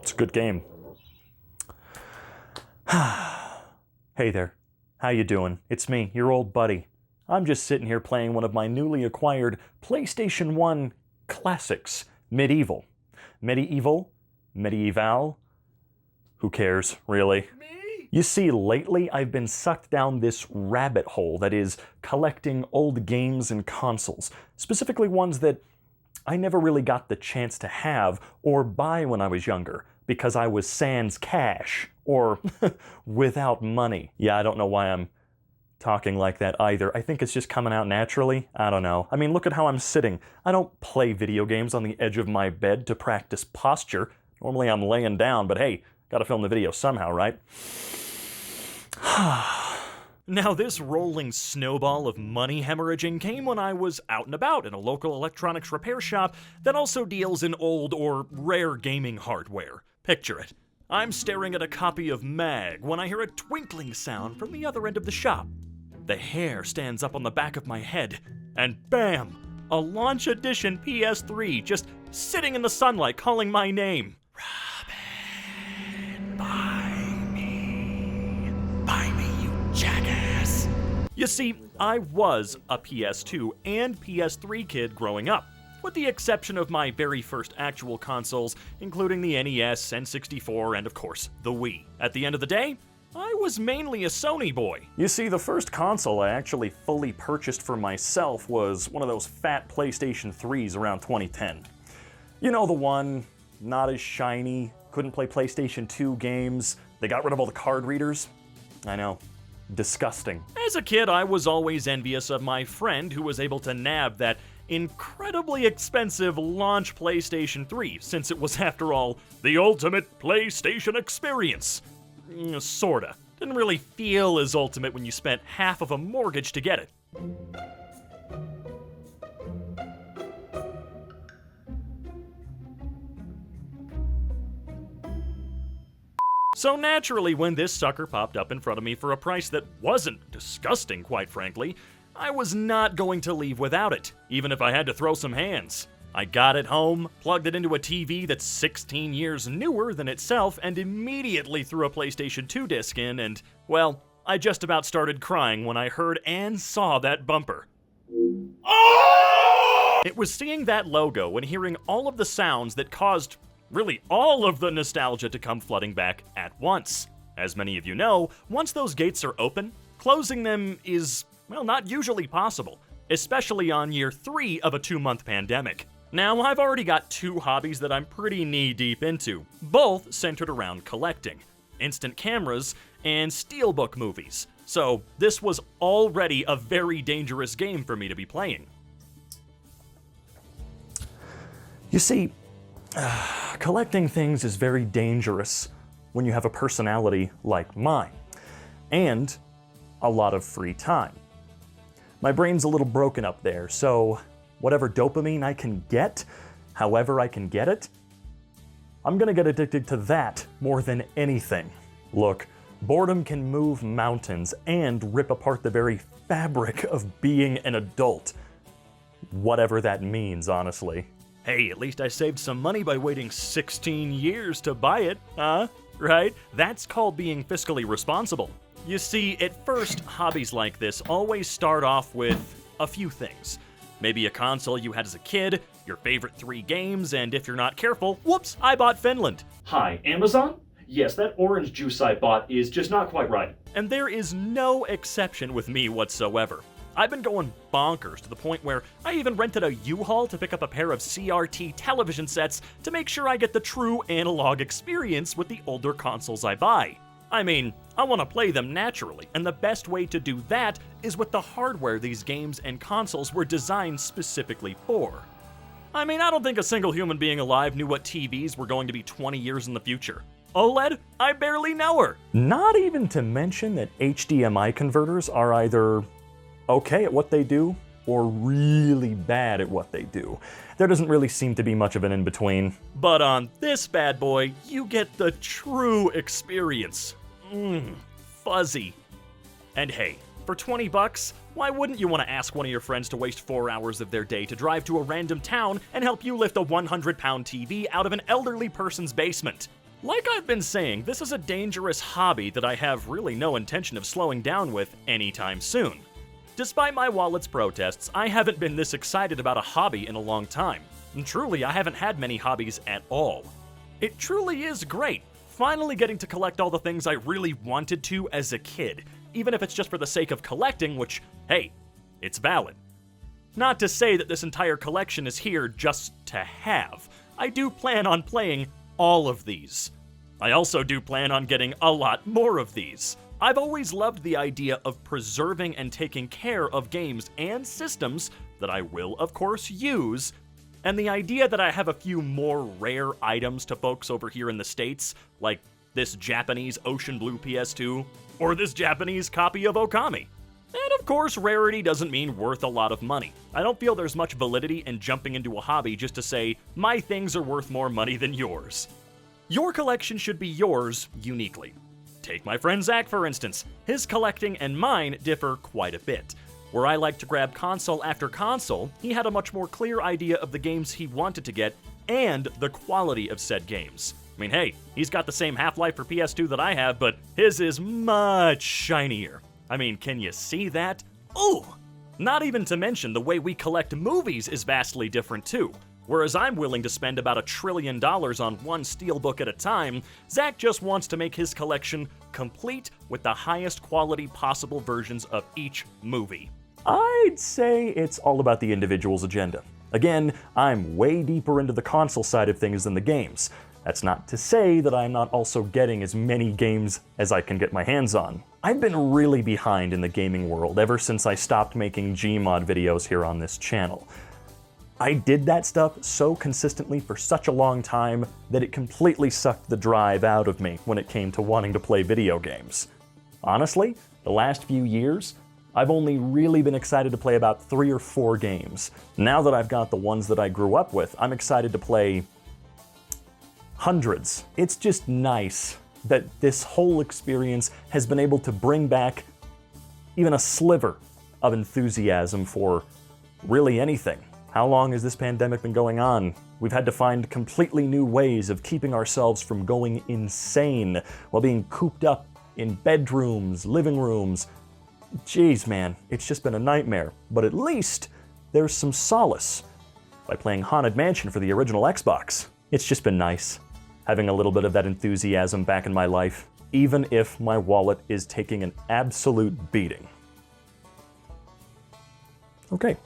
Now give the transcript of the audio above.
It's a good game. Hey there. How you doing? It's me, your old buddy. I'm just sitting here playing one of my newly acquired PlayStation 1 classics, Medieval. Medieval? Who cares, really? Me? You see, lately I've been sucked down this rabbit hole that is collecting old games and consoles, specifically ones that I never really got the chance to have or buy when I was younger, because I was sans cash, or without money. Yeah, I don't know why I'm talking like that either. I think it's just coming out naturally. I don't know. I mean, look at how I'm sitting. I don't play video games on the edge of my bed to practice posture. Normally I'm laying down, but hey, gotta film the video somehow, right? Now, this rolling snowball of money hemorrhaging came when I was out and about in a local electronics repair shop that also deals in old or rare gaming hardware. Picture it. I'm staring at a copy of Mag when I hear a twinkling sound from the other end of the shop. The hair stands up on the back of my head, and bam! A launch edition PS3 just sitting in the sunlight calling my name. Robin, buy me, you jackass. You see, I was a PS2 and PS3 kid growing up, with the exception of my very first actual consoles, including the NES, N64, and of course, the Wii. At the end of the day, I was mainly a Sony boy. You see, the first console I actually fully purchased for myself was one of those fat PlayStation 3s around 2010. You know, the one, not as shiny, couldn't play PlayStation 2 games, they got rid of all the card readers. I know. Disgusting. As a kid, I was always envious of my friend who was able to nab that incredibly expensive launch PlayStation 3, since it was, after all, the ultimate PlayStation experience. Sorta. Didn't really feel as ultimate when you spent half of a mortgage to get it. So naturally, when this sucker popped up in front of me for a price that wasn't disgusting, quite frankly, I was not going to leave without it, even if I had to throw some hands. I got it home, plugged it into a TV that's 16 years newer than itself, and immediately threw a PlayStation 2 disc in, and, well, I just about started crying when I heard and saw that bumper. Oh! It was seeing that logo and hearing all of the sounds that caused really all of the nostalgia to come flooding back at once. As many of you know, once those gates are open, closing them is, well, not usually possible, especially on year 3 of a 2-month pandemic. Now, I've already got 2 hobbies that I'm pretty knee-deep into, both centered around collecting: instant cameras and steelbook movies. So this was already a very dangerous game for me to be playing. You see, collecting things is very dangerous when you have a personality like mine, and a lot of free time. My brain's a little broken up there, so whatever dopamine I can get, however I can get it, I'm gonna get addicted to that more than anything. Look, boredom can move mountains and rip apart the very fabric of being an adult. Whatever that means, honestly. Hey, at least I saved some money by waiting 16 years to buy it, huh? Right? That's called being fiscally responsible. You see, at first, hobbies like this always start off with a few things. Maybe a console you had as a kid, your favorite 3 games, and if you're not careful, whoops, I bought Finland. Hi, Amazon? Yes, that orange juice I bought is just not quite right. And there is no exception with me whatsoever. I've been going bonkers to the point where I even rented a U-Haul to pick up a pair of CRT television sets to make sure I get the true analog experience with the older consoles I buy. I mean, I want to play them naturally, and the best way to do that is with the hardware these games and consoles were designed specifically for. I mean, I don't think a single human being alive knew what TVs were going to be 20 years in the future. OLED? I barely know her. Not even to mention that HDMI converters are either okay at what they do or really bad at what they do. There doesn't really seem to be much of an in-between. But on this bad boy, you get the true experience. Fuzzy. And hey, for 20 bucks, why wouldn't you want to ask one of your friends to waste 4 hours of their day to drive to a random town and help you lift a 100-pound TV out of an elderly person's basement? Like I've been saying, this is a dangerous hobby that I have really no intention of slowing down with anytime soon. Despite my wallet's protests, I haven't been this excited about a hobby in a long time. And truly, I haven't had many hobbies at all. It truly is great, finally getting to collect all the things I really wanted to as a kid, even if it's just for the sake of collecting, which, hey, it's valid. Not to say that this entire collection is here just to have. I do plan on playing all of these. I also do plan on getting a lot more of these. I've always loved the idea of preserving and taking care of games and systems that I will, of course, use, and the idea that I have a few more rare items to folks over here in the States, like this Japanese Ocean Blue PS2, or this Japanese copy of Okami. And of course, rarity doesn't mean worth a lot of money. I don't feel there's much validity in jumping into a hobby just to say, my things are worth more money than yours. Your collection should be yours uniquely. Take my friend Zach, for instance. His collecting and mine differ quite a bit. Where I like to grab console after console, he had a much more clear idea of the games he wanted to get and the quality of said games. I mean, hey, he's got the same Half-Life for PS2 that I have, but his is much shinier. I mean, can you see that? Ooh! Not even to mention the way we collect movies is vastly different too. Whereas I'm willing to spend about $1 trillion on one steelbook at a time, Zach just wants to make his collection complete with the highest quality possible versions of each movie. I'd say it's all about the individual's agenda. Again, I'm way deeper into the console side of things than the games. That's not to say that I'm not also getting as many games as I can get my hands on. I've been really behind in the gaming world ever since I stopped making Gmod videos here on this channel. I did that stuff so consistently for such a long time that it completely sucked the drive out of me when it came to wanting to play video games. Honestly, the last few years, I've only really been excited to play about 3 or 4 games. Now that I've got the ones that I grew up with, I'm excited to play hundreds. It's just nice that this whole experience has been able to bring back even a sliver of enthusiasm for really anything. How long has this pandemic been going on? We've had to find completely new ways of keeping ourselves from going insane while being cooped up in bedrooms, living rooms. Jeez, man, it's just been a nightmare. But at least there's some solace by playing Haunted Mansion for the original Xbox. It's just been nice having a little bit of that enthusiasm back in my life, even if my wallet is taking an absolute beating. Okay.